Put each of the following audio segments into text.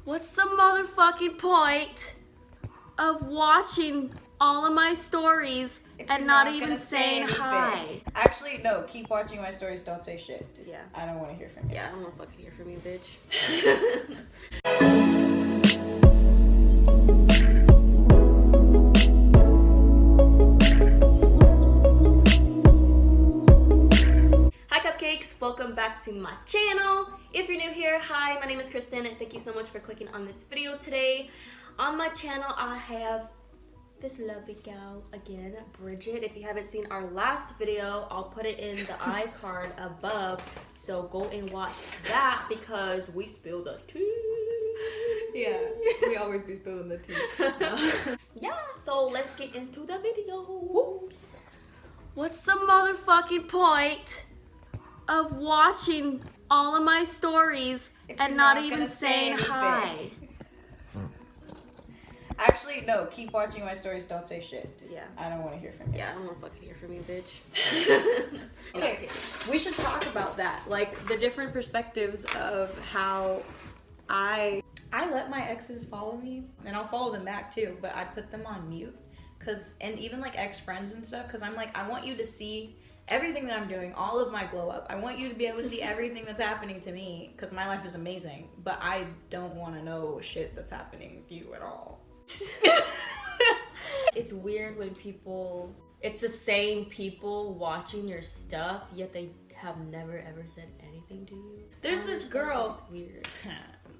What's the motherfucking point of watching all of my stories and not even saying hi? Actually, no, keep watching my stories, don't say shit. Yeah. I don't want to hear from you. Yeah, I don't want to fucking hear from you, bitch. Hi cupcakes, welcome back to my channel. If you're new here, hi, my name is Kristen and thank you so much for clicking on this video today. On my channel, I have this lovely gal again, Bridget. If you haven't seen our last video, I'll put it in the iCard above, so go and watch that because we spilled the tea. Yeah, we always be spilling the tea. Yeah, so let's get into the video. What's the motherfucking point of watching all of my stories and not even saying hi? Actually, no, keep watching my stories, don't say shit. Yeah. I don't want to hear from you. Yeah, I don't want to fucking hear from you, bitch. Okay, we should talk about that. Like, the different perspectives of how I let my exes follow me, and I'll follow them back too, but I put them on mute. And even like ex-friends and stuff, because I'm like, I want you to see everything that I'm doing, all of my glow up. I want you to be able to see everything that's happening to me, because my life is amazing, but I don't want to know shit that's happening to you at all. It's weird when it's the same people watching your stuff, yet they have never ever said anything to you. There's this girl. It's weird.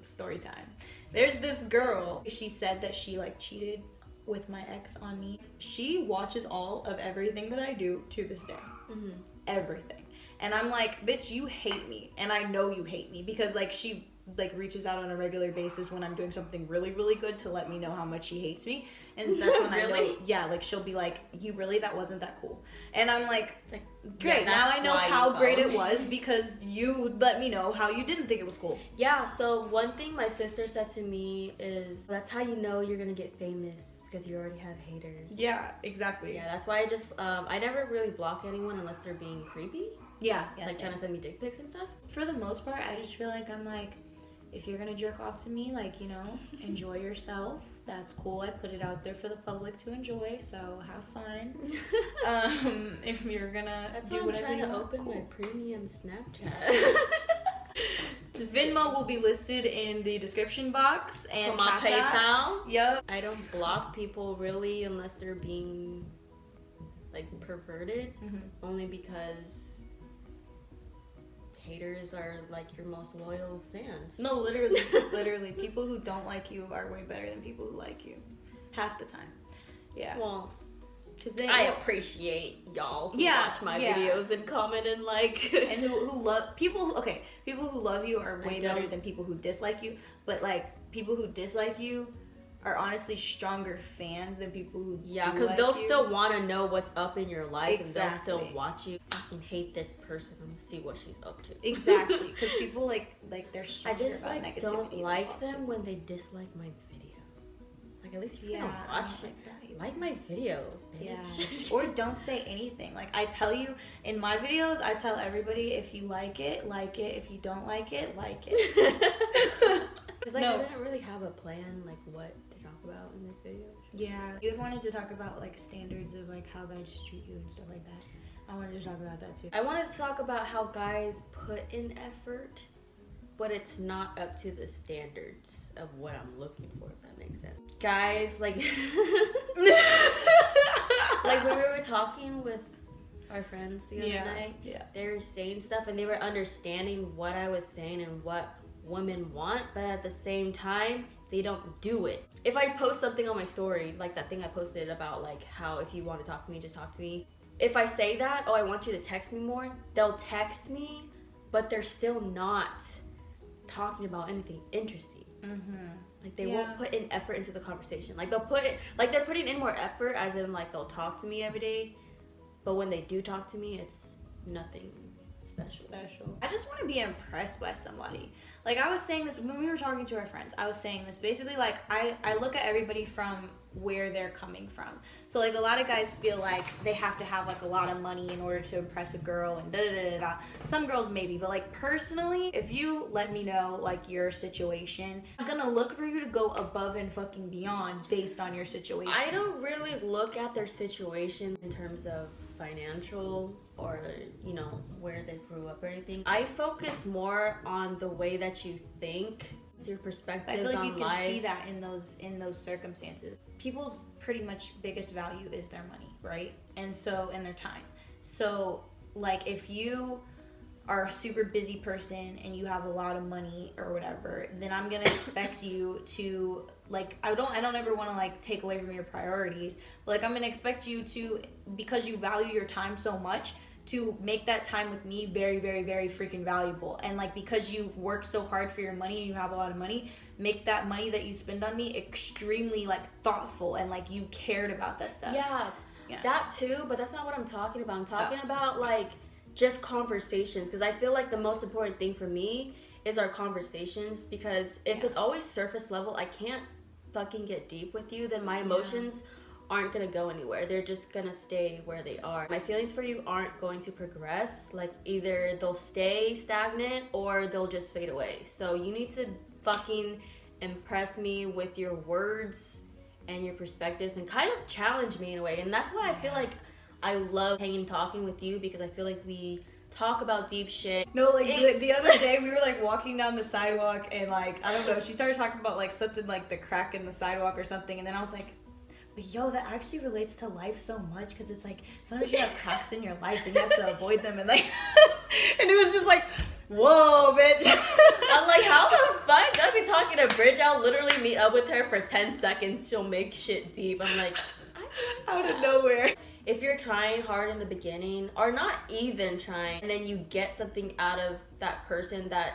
Story time. There's this girl. She said that she like cheated with my ex on me. She watches all of everything that I do to this day. Mm-hmm. Everything. And I'm like, bitch, you hate me. And I know you hate me because like she like reaches out on a regular basis when I'm doing something really, really good to let me know how much she hates me. And that's when Really? I know, yeah, like she'll be like, you really, that wasn't that cool. And I'm like, great, yeah, now that's I know why you how great follow it me. was because you let me know how you didn't think it was cool. Yeah, so one thing my sister said to me is, that's how you know you're gonna get famous, because you already have haters. Yeah, exactly. Yeah, that's why I just, I never really block anyone unless they're being creepy. Yeah, Like trying to send me dick pics and stuff. For the most part, I just feel like I'm like, if you're gonna jerk off to me, like, you know, enjoy yourself. That's cool. I put it out there for the public to enjoy, so have fun. If you're gonna That's do why I'm whatever trying you to want, open cool. my premium Snapchat. Venmo will be listed in the description box and For my Cash App. PayPal. Yep. I don't block people really unless they're being like perverted, only because haters are like your most loyal fans. No, literally, literally, people who don't like you are way better than people who like you, half the time. Yeah. Well, Cause then, I appreciate y'all who Yeah, watch my yeah. videos and comment and like. and who love people who love you are way better don't. than people who dislike you, but like people who dislike you are honestly stronger fans than people who Yeah, do because like they'll you. still want to know what's up in your life, and they'll Exactly. still watch you. I fucking hate this person. I'm gonna see what she's up to. Exactly, because people like they're I stronger just about like negativity don't than like positive. them when they dislike my video. Like at least if you're Yeah, gonna I watch don't it, like that either. like my video, bitch. Yeah. Or don't say anything. Like I tell you in my videos, I tell everybody if you like it, like it. If you don't like it, like it. It's like No. I didn't really have a plan, like what to talk about in this video. Yeah. You had wanted to talk about like standards of like how guys treat you and stuff like that. I wanted to talk about that too. I wanted to talk about how guys put in effort, but it's not up to the standards of what I'm looking for, if that makes sense. Guys, like, like when we were talking with our friends the other night, they were saying stuff and they were understanding what I was saying and what women want, but at the same time, they don't do it. If I post something on my story, like that thing I posted about like how if you want to talk to me, just talk to me. If I say that, oh, I want you to text me more, they'll text me, but they're still not talking about anything interesting. Like they won't put in effort into the conversation. Like they'll put it, like they're putting in more effort, as in like they'll talk to me every day, but when they do talk to me, it's nothing special. I just want to be impressed by somebody. Like, I was saying this when we were talking to our friends. I was saying this basically, like, I look at everybody from where they're coming from. So, like, a lot of guys feel like they have to have, like, a lot of money in order to impress a girl and da-da-da-da-da. Some girls maybe, but, like, personally, if you let me know, like, your situation, I'm gonna look for you to go above and fucking beyond based on your situation. I don't really look at their situation in terms of financial or, you know, where they grew up or anything. I focus more on the way that you think, your perspectives on life. I feel like you can see that in those circumstances. People's pretty much biggest value is their money, right? And their time. So, like, if you are a super busy person and you have a lot of money or whatever, then I'm gonna expect you to, like, I don't ever want to, like, take away from your priorities, but, like, I'm gonna expect you to, because you value your time so much, to make that time with me very, very, very freaking valuable. And, like, because you work so hard for your money and you have a lot of money, make that money that you spend on me extremely, like, thoughtful and, like, you cared about that stuff. Yeah, that too, but that's not what I'm talking about. I'm talking about, like, just conversations, because I feel like the most important thing for me is our conversations, because if it's always surface level, I can't fucking get deep with you, then my emotions aren't gonna go anywhere. They're just gonna stay where they are. My feelings for you aren't going to progress. Like, either they'll stay stagnant or they'll just fade away. So you need to fucking impress me with your words and your perspectives and kind of challenge me in a way. And that's why I feel like I love hanging and talking with you, because I feel like we talk about deep shit. No, like, the other day we were, like, walking down the sidewalk and, like, I don't know, she started talking about, like, something like the crack in the sidewalk or something, and then I was like, but yo, that actually relates to life so much, because it's like sometimes you have cracks in your life and you have to avoid them, and, like, and it was just like, whoa, bitch. I'm like, how the fuck? I'll be talking to Bridget. I'll literally meet up with her for 10 seconds. She'll make shit deep. I'm like, out of nowhere. If you're trying hard in the beginning, or not even trying, and then you get something out of that person that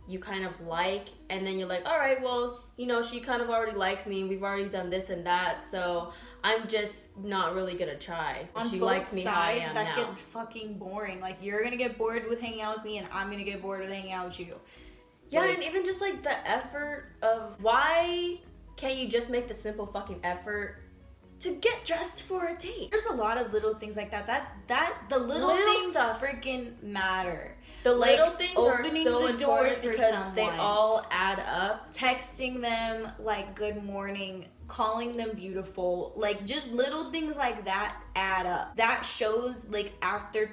you kind of like, and then you're like, all right, well, you know, she kind of already likes me, we've already done this and that, so I'm just not really gonna try. On she both likes me sides, how I am that now. Gets fucking boring. Like, you're gonna get bored with hanging out with me, and I'm gonna get bored with hanging out with you. Yeah, like, and even just, like, the effort of, why can't you just make the simple fucking effort to get dressed for a date? There's a lot of little things like that. The little things stuff freaking matter. The little things are opening so the door important for because someone, they all add up. texting them, like, good morning, calling them beautiful, like, just little things like that add up. That shows, like,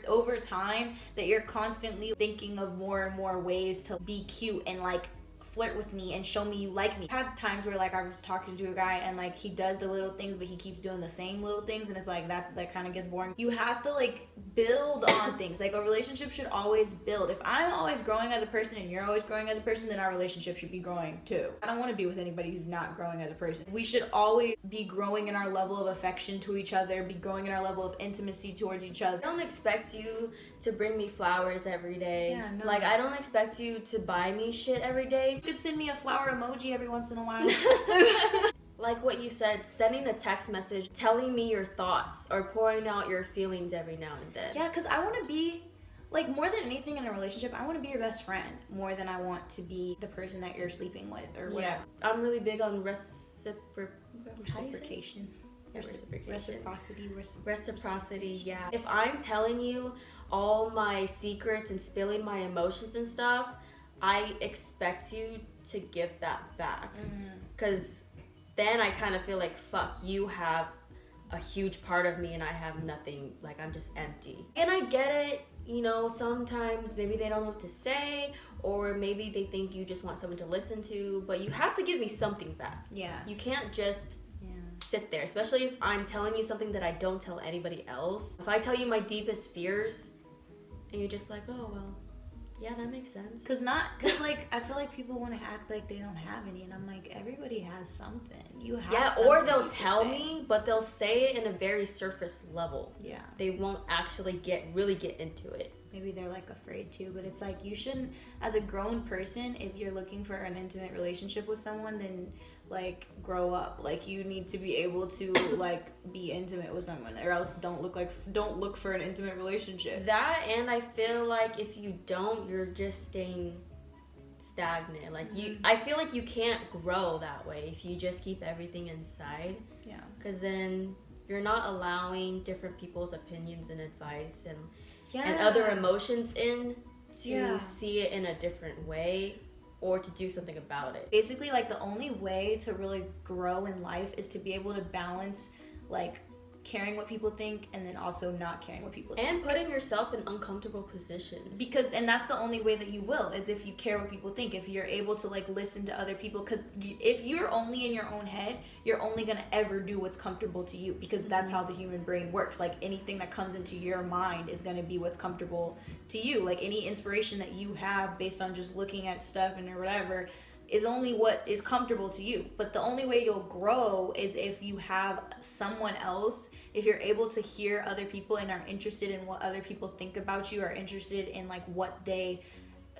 over time that you're constantly thinking of more and more ways to be cute and, like, flirt with me and show me you like me. I've had times where, like, I was talking to a guy and, like, he does the little things, but he keeps doing the same little things, and it's like that kind of gets boring. You have to, like, build on things. Like, a relationship should always build. If I'm always growing as a person and you're always growing as a person, then our relationship should be growing too. I don't want to be with anybody who's not growing as a person. We should always be growing in our level of affection to each other, be growing in our level of intimacy towards each other. I don't expect you to bring me flowers every day. Yeah, no. Like, I don't expect you to buy me shit every day. You could send me a flower emoji every once in a while. Like what you said, sending a text message, telling me your thoughts, or pouring out your feelings every now and then. Yeah, because I want to be, like, more than anything in a relationship, I want to be your best friend more than I want to be the person that you're sleeping with or whatever. Yeah, I'm really big on reciprocation. Reciprocity, yeah. If I'm telling you all my secrets and spilling my emotions and stuff, I expect you to give that back. Because then I kind of feel like, fuck, you have a huge part of me and I have nothing. Like, I'm just empty. And I get it, you know, sometimes maybe they don't know what to say, or maybe they think you just want someone to listen to, but you have to give me something back. Yeah. You can't just sit there, especially if I'm telling you something that I don't tell anybody else. If I tell you my deepest fears and you're just like, oh, well, yeah, that makes sense. Cause like, I feel like people want to act like they don't have any, and I'm like, everybody has something. You have something. Or they'll tell me, but they'll say it in a very surface level. Yeah. They won't actually really get into it. maybe they're like afraid to, but it's like you shouldn't, as a grown person, if you're looking for an intimate relationship with someone, then like grow up. Like you need to be able to like be intimate with someone, or else don't look for an intimate relationship. That, and I feel like if you don't, you're just staying stagnant. Like I feel like you can't grow that way if you just keep everything inside. Yeah. Because then you're not allowing different people's opinions and advice and other emotions in to see it in a different way or to do something about it. Basically, like, the only way to really grow in life is to be able to balance, like, caring what people think and then also not caring what people think. And putting yourself in uncomfortable positions. And that's the only way that you will, is if you care what people think, if you're able to, like, listen to other people. Because if you're only in your own head, you're only going to ever do what's comfortable to you, because that's how the human brain works. Like, anything that comes into your mind is going to be what's comfortable to you. Like, any inspiration that you have based on just looking at stuff and or whatever is only what is comfortable to you. But the only way you'll grow is if you have someone else, if you're able to hear other people and are interested in what other people think about you, are interested in like what they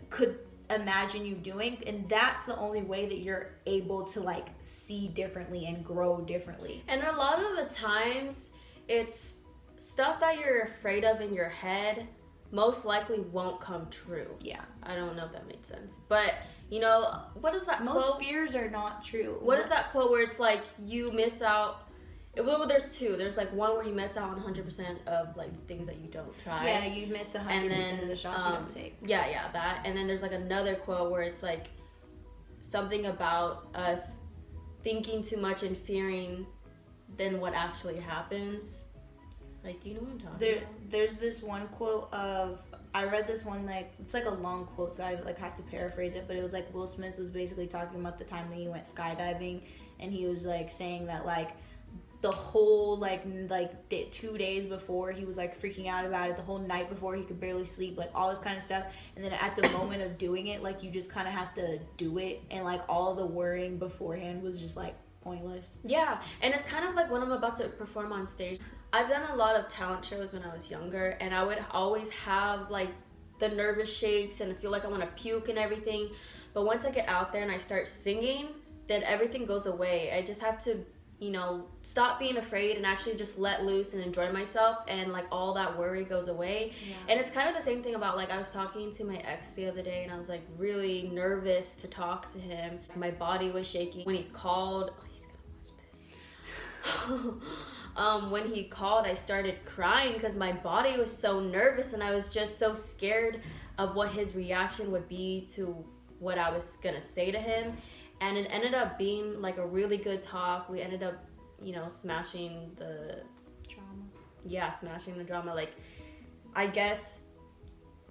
could imagine you doing, and that's the only way that you're able to like see differently and grow differently. And a lot of the times it's stuff that you're afraid of in your head most likely won't come true. Yeah. I don't know if that made sense. But, you know, what is that Most quote? fears are not true. What is that quote where it's like you miss out? Well, there's two. There's like one where you miss out on 100% of like things that you don't try. Yeah, you miss 100% of the shots you don't take. Yeah, that. And then there's like another quote where it's like something about us thinking too much and fearing than what actually happens. Like, do you know what I'm talking about? There's this one quote of, I read this one, like, it's like a long quote, so I like have to paraphrase it, but it was like Will Smith was basically talking about the time that he went skydiving, and he was like saying that like the whole like 2 days before he was like freaking out about it, the whole night before he could barely sleep, like all this kind of stuff, and then at the moment of doing it, like you just kind of have to do it, and like all the worrying beforehand was just like pointless. Yeah, and it's kind of like when I'm about to perform on stage. I've done a lot of talent shows when I was younger, and I would always have like the nervous shakes and feel like I want to puke and everything. But once I get out there and I start singing, then everything goes away. I just have to, you know, stop being afraid and actually just let loose and enjoy myself, and like all that worry goes away. Yeah. And it's kind of the same thing about like I was talking to my ex the other day, and I was like really nervous to talk to him. My body was shaking when he called. Oh, he's gonna watch this. When he called, I started crying because my body was so nervous, and I was just so scared of what his reaction would be to what I was gonna say to him. And it ended up being like a really good talk. We ended up, you know, smashing the drama. Yeah, smashing the drama. Like, I guess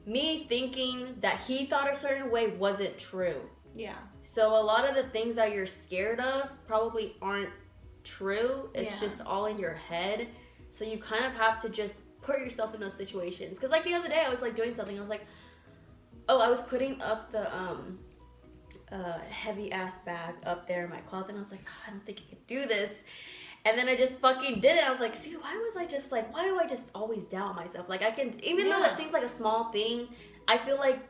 me thinking that he thought a certain way wasn't true. Yeah. So a lot of the things that you're scared of probably aren't true. It's just all in your head. So you kind of have to just put yourself in those situations. Because like the other day I was like doing something. I was like, I was putting up the heavy ass bag up there in my closet, and I was like, I don't think I could do this. And then I just fucking did it. I was like, see, why do I just always doubt myself? Like, I can, even though it seems like a small thing, I feel like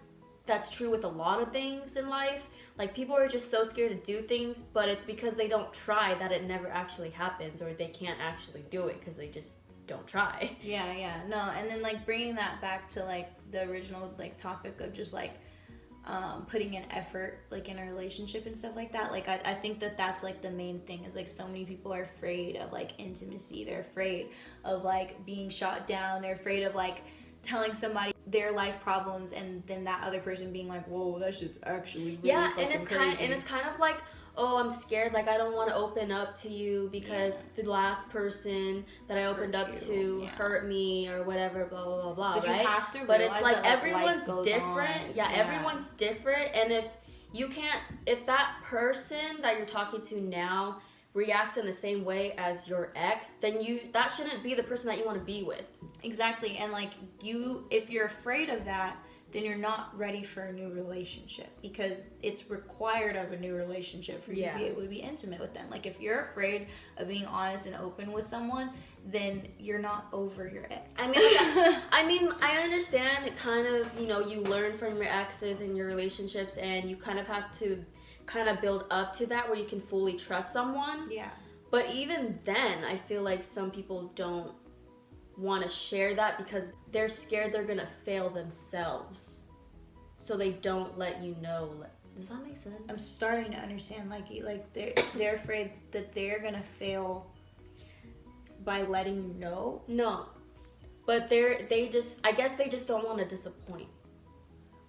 that's true with a lot of things in life. Like, people are just so scared to do things, but it's because they don't try that it never actually happens, or they can't actually do it because they just don't try. Yeah. No, and then like bringing that back to like the original like topic of just like putting in effort like in a relationship and stuff like that. Like I think that that's like the main thing, is like so many people are afraid of like intimacy. They're afraid of like being shot down. They're afraid of like telling somebody their life problems, and then that other person being like, whoa, that shit's actually really fucking crazy. And it's kind of like, oh, I'm scared, like I don't want to open up to you because the last person that I opened up to hurt me or whatever, blah blah blah blah. But right? You have to but it's like that, everyone's different. Yeah, everyone's different, and if that person that you're talking to now reacts in the same way as your ex, then that shouldn't be the person that you want to be with. Exactly. And like if you're afraid of that, then you're not ready for a new relationship, because it's required of a new relationship for you to be able to be intimate with them. Like, if you're afraid of being honest and open with someone, then you're not over your ex. I understand it kind of, you know, you learn from your exes and your relationships, and you kind of have to kind of build up to that where you can fully trust someone. Yeah. But even then, I feel like some people don't want to share that because they're scared they're gonna fail themselves, so they don't let you know. Does that make sense? I'm starting to understand. Like they're afraid that they're gonna fail by letting you know. No, but I guess they just don't want to disappoint.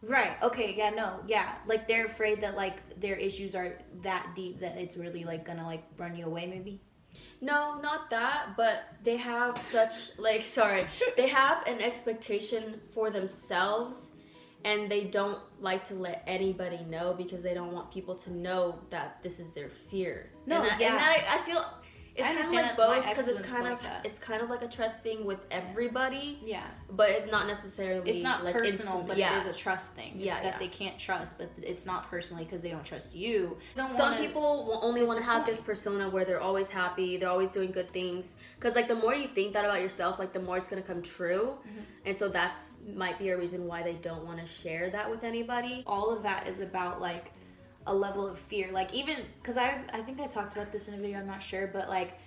Right. Okay. Yeah. No. Yeah. Like, they're afraid that like their issues are that deep that it's really like gonna like run you away, maybe. No, not that, but they have they have an expectation for themselves, and they don't like to let anybody know because they don't want people to know that this is their fear. No, and I feel it's kind of like both, because it's kind of like a trust thing with everybody. Yeah. But it's not necessarily. It's not like personal, but it is a trust thing. It's that they can't trust, but it's not personally because they don't trust you. Some people will only want to have this persona where they're always happy, they're always doing good things. Because like the more you think that about yourself, like the more it's gonna come true. Mm-hmm. And so that's might be a reason why they don't want to share that with anybody. All of that is about like a level of fear. Like, even because I think I talked about this in a video, I'm not sure, but like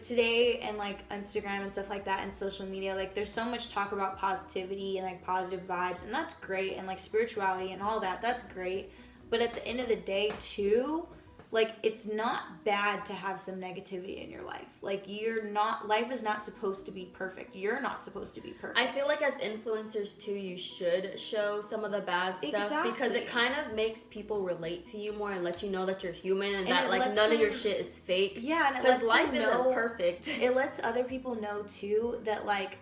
today and like Instagram and stuff like that and social media, like there's so much talk about positivity and like positive vibes, and that's great, and like spirituality and all that, that's great. But at the end of the day too, like, it's not bad to have some negativity in your life. Like, life is not supposed to be perfect. You're not supposed to be perfect. I feel like as influencers too, you should show some of the bad stuff because it kind of makes people relate to you more and let you know that you're human and that like none of your shit is fake. Yeah, and because life isn't perfect. It lets other people know too that like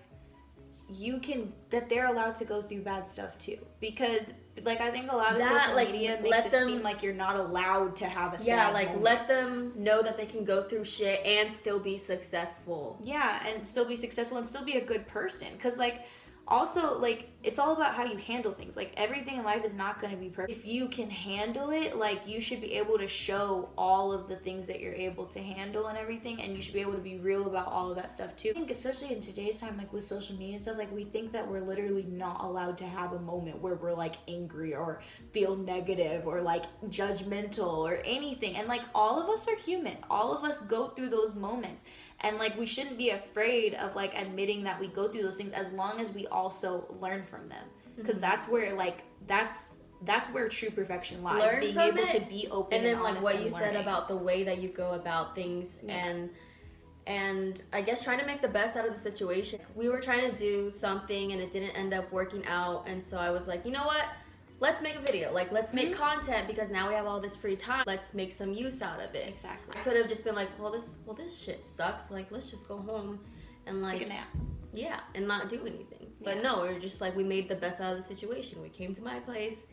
that they're allowed to go through bad stuff too, because like I think a lot of social media makes it seem like you're not allowed to have a sad moment. Let them know that they can go through shit and still be successful. Yeah, and still be successful and still be a good person, because like also like it's all about how you handle things. Like, everything in life is not going to be perfect. If you can handle it, like, you should be able to show all of the things that you're able to handle and everything, and you should be able to be real about all of that stuff too. I think especially in today's time, like with social media and stuff, like we think that we're literally not allowed to have a moment where we're like angry or feel negative or like judgmental or anything. And like, all of us are human. All of us go through those moments. And like, we shouldn't be afraid of like admitting that we go through those things, as long as we also learn from them. Because that's where like that's where true perfection lies. Being able to be open and then like what you said about the way that you go about things. And I guess trying to make the best out of the situation. We were trying to do something and it didn't end up working out, and so I was like, you know what? Let's make a video. Like, let's make content, because now we have all this free time. Let's make some use out of it. Exactly. I could have just been like, well, this shit sucks. Like, let's just go home and like take a nap. Yeah, and not do anything. But no, we were just like, we made the best out of the situation. We came to my place,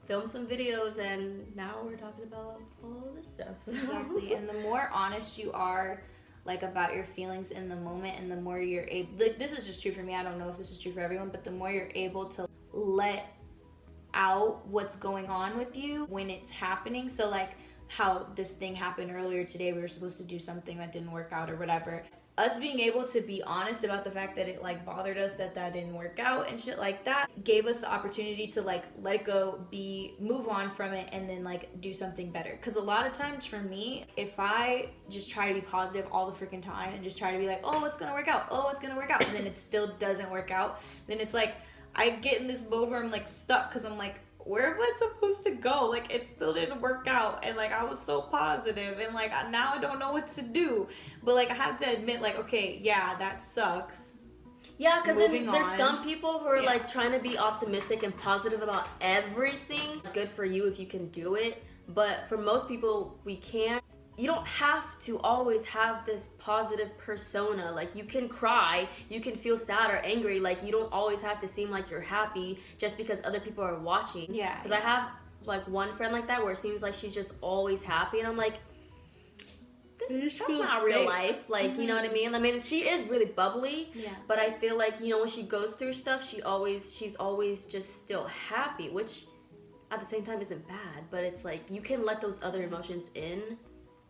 filmed some videos, and now we're talking about all this stuff. Exactly. And the more honest you are, like, about your feelings in the moment, and the more you're able, like, this is just true for me, I don't know if this is true for everyone, but the more you're able to let out what's going on with you when it's happening. So like how this thing happened earlier today, we were supposed to do something that didn't work out or whatever. Us being able to be honest about the fact that it like bothered us that didn't work out and shit like that gave us the opportunity to like let it go, move on from it, and then like do something better. Because a lot of times for me, if I just try to be positive all the freaking time and just try to be like, oh, it's gonna work out, and then it still doesn't work out, then it's like I get in this mode where I'm like stuck, because I'm like, where am I supposed to go? Like, it still didn't work out, and like I was so positive, and like now I don't know what to do. But like I have to admit, like, okay, yeah, that sucks. Yeah, because then there's some people who are like trying to be optimistic and positive about everything. Good for you if you can do it, but for most people, we can't. You don't have to always have this positive persona. Like, you can cry, you can feel sad or angry. Like, you don't always have to seem like you're happy just because other people are watching. Yeah. Because I have like one friend like that where it seems like she's just always happy, and I'm like, that's not real life. Like, you know what I mean? I mean, she is really bubbly. Yeah. But I feel like, you know, when she goes through stuff, she's always just still happy, which at the same time isn't bad. But it's like, you can let those other emotions in.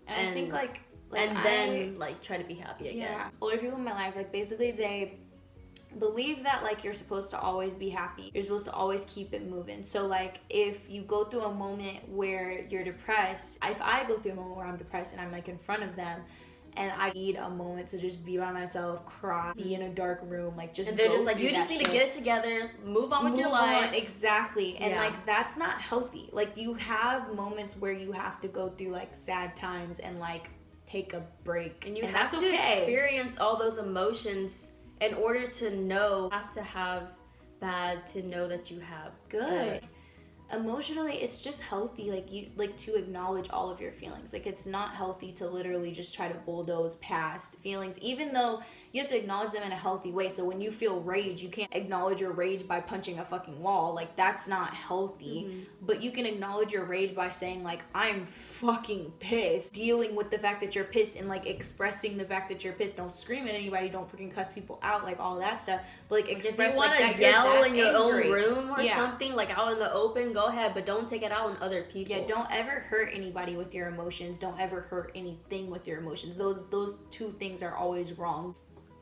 And I think, like and then, like, try to be happy again. Yeah. Older people in my life, like, basically they believe that, like, you're supposed to always be happy. You're supposed to always keep it moving. So, like, if you go through a moment where you're depressed, if I go through a moment where I'm depressed and I'm, like, in front of them, and I need a moment to just be by myself, cry, be in a dark room, like, just. And they're just like, you just need to get it together, move on with your life. Exactly. And like, that's not healthy. Like, you have moments where you have to go through, like, sad times and, like, take a break. And you have to experience all those emotions in order to know. You have to have bad to know that you have good. Emotionally, it's just healthy, like to acknowledge all of your feelings. Like, it's not healthy to literally just try to bulldoze past feelings, even though you have to acknowledge them in a healthy way. So when you feel rage, you can't acknowledge your rage by punching a fucking wall. Like, that's not healthy. But you can acknowledge your rage by saying, like, I'm fucking pissed, dealing with the fact that you're pissed, and, like, expressing the fact that you're pissed. Don't scream at anybody, don't freaking cuss people out, like, all that stuff. But, like, express, if you want like, to yell in your angry. own room or something, like, out in the open, go ahead, but don't take it out on other people. Yeah, don't ever hurt anybody with your emotions. Don't ever hurt anything with your emotions. Those two things are always wrong.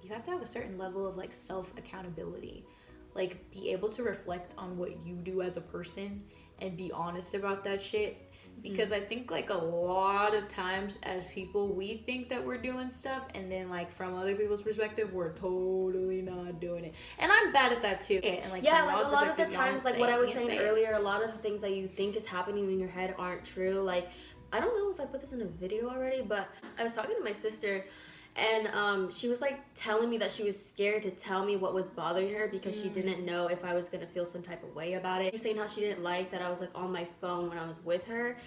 You have to have a certain level of, like, self-accountability. Like, be able to reflect on what you do as a person and be honest about that shit. Because I think, like, a lot of times as people, we think that we're doing stuff, and then, like, from other people's perspective, we're totally not doing it. And I'm bad at that too. And, like, yeah, like, a lot of the times, like what I was saying earlier, a lot of the things that you think is happening in your head aren't true. Like, I don't know if I put this in a video already, but I was talking to my sister, and she was, like, telling me that she was scared to tell me what was bothering her because she didn't know if I was going to feel some type of way about it. She was saying how she didn't like that I was, like, on my phone when I was with her,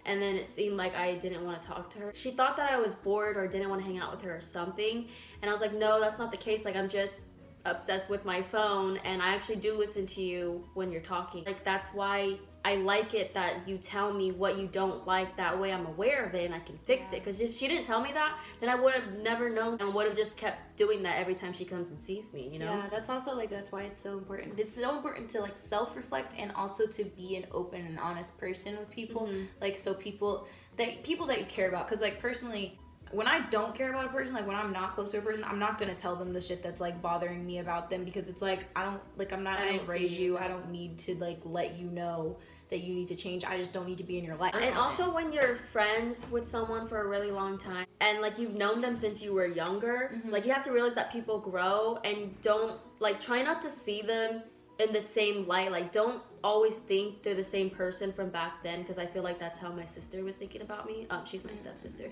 and then it seemed like I didn't want to talk to her. She thought that I was bored or didn't want to hang out with her or something, and I was like, no, that's not the case. Like, I'm just obsessed with my phone, and I actually do listen to you when you're talking. Like, that's why I like it that you tell me what you don't like. That way I'm aware of it and I can fix it. Because if she didn't tell me that, then I would have never known and would have just kept doing that every time she comes and sees me, you know? Yeah, that's also, like, that's why it's so important. It's so important to, like, self-reflect and also to be an open and honest person with people. Like, so people that you care about. Because, like, personally, when I don't care about a person, like, when I'm not close to a person, I'm not gonna tell them the shit that's, like, bothering me about them, because it's like, I didn't raise you. I don't need to, like, let you know that you need to change. I just don't need to be in your life. And also, when you're friends with someone for a really long time and, like, you've known them since you were younger, like, you have to realize that people grow, and don't, like, try not to see them in the same light. Like, don't always think they're the same person from back then, because I feel like that's how my sister was thinking about me. She's my stepsister,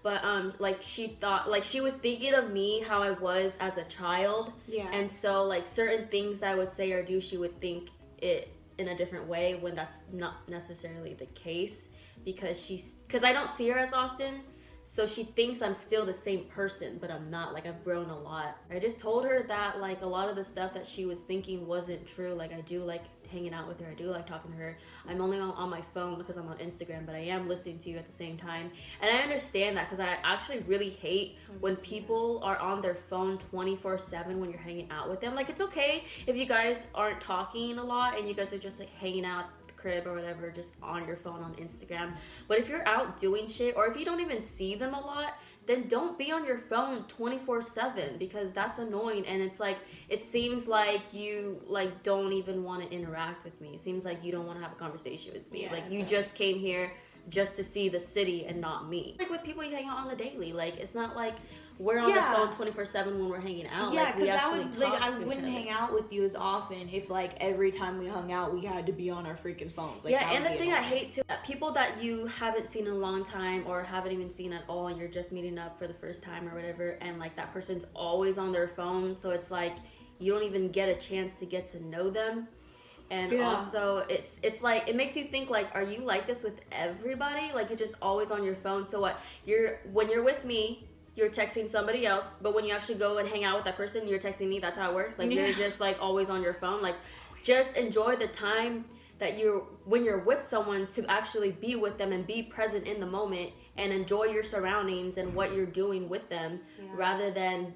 but like, she thought, like, she was thinking of me how I was as a child, and so, like, certain things that I would say or do, she would think it in a different way, when that's not necessarily the case, because I don't see her as often. So she thinks I'm still the same person, but I'm not. Like, I've grown a lot. I just told her that, like, a lot of the stuff that she was thinking wasn't true. Like, I do like hanging out with her. I do like talking to her. I'm only on my phone because I'm on Instagram, but I am listening to you at the same time. And I understand that, because I actually really hate when people are on their phone 24/7 when you're hanging out with them. Like, it's okay if you guys aren't talking a lot and you guys are just, like, hanging out crib or whatever, just on your phone on Instagram. But if you're out doing shit, or if you don't even see them a lot, then don't be on your phone 24/7, because that's annoying. And it's like, it seems like you, like, don't even want to interact with me. It seems like you don't want to have a conversation with me. Like, you just came here just to see the city and not me. Like, with people you hang out on the daily, like, it's not like we're on the phone 24/7 when we're hanging out. Yeah, because I wouldn't hang out with you as often if, like, every time we hung out we had to be on our freaking phones. Like, yeah, and the thing I hate too, people that you haven't seen in a long time or haven't even seen at all, and you're just meeting up for the first time or whatever, and, like, that person's always on their phone, so it's like you don't even get a chance to get to know them. And also, it's like, it makes you think, like, are you like this with everybody? Like, you're just always on your phone. So what? When you're with me, you're texting somebody else, but when you actually go and hang out with that person, you're texting me. That's how it works. Like, you're just, like, always on your phone. Like, just enjoy the time that when you're with someone, to actually be with them and be present in the moment, and enjoy your surroundings and what you're doing with them rather than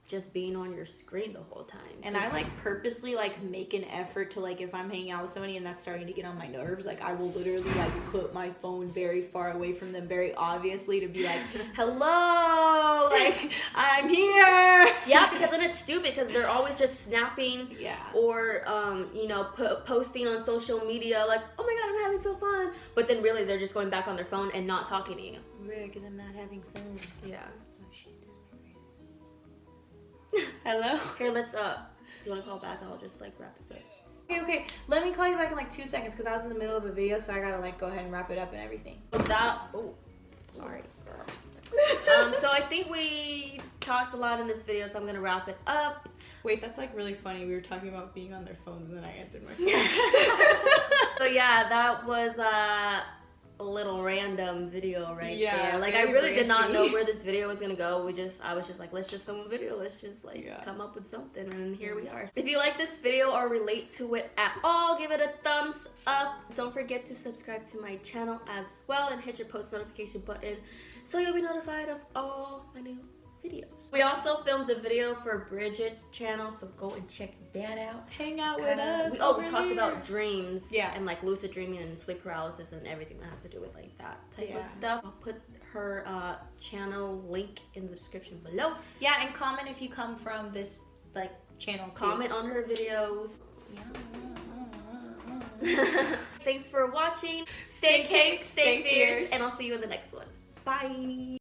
just being on your screen the whole time. And I like purposely like make an effort to like, if I'm hanging out with somebody and that's starting to get on my nerves, like I will literally like put my phone very far away from them very obviously to be like, hello, like I'm here. Yeah, because then it's stupid because they're always just snapping or you know, posting on social media like, oh my god, I'm having so fun, but then really they're just going back on their phone and not talking to you. Weird, because I'm not having fun. Yeah. Hello? Here, let's, do you want to call back? I'll just, like, wrap this up. Okay. Let me call you back in, like, 2 seconds, because I was in the middle of a video, so I gotta, like, go ahead and wrap it up and everything. Sorry, girl. So I think we talked a lot in this video, so I'm gonna wrap it up. Wait, that's, like, really funny. We were talking about being on their phones, and then I answered my phone. So, yeah, that was, a little random video there. Like I really did not know where this video was gonna go. I was just like, let's just film a video. Let's just like come up with something, and here we are. If you like this video or relate to it at all, give it a thumbs up. Don't forget to subscribe to my channel as well and hit your post notification button so you'll be notified of all my new videos. We also filmed a video for Bridgets' channel, so go and check that out. Hang out with us. We talked about dreams and like lucid dreaming and sleep paralysis and everything that has to do with like that type of stuff. I'll put her channel link in the description below. Yeah, and comment if you come from this like channel too. Comment on her videos. Thanks for watching. Stay cake, stay fierce, and I'll see you in the next one. Bye.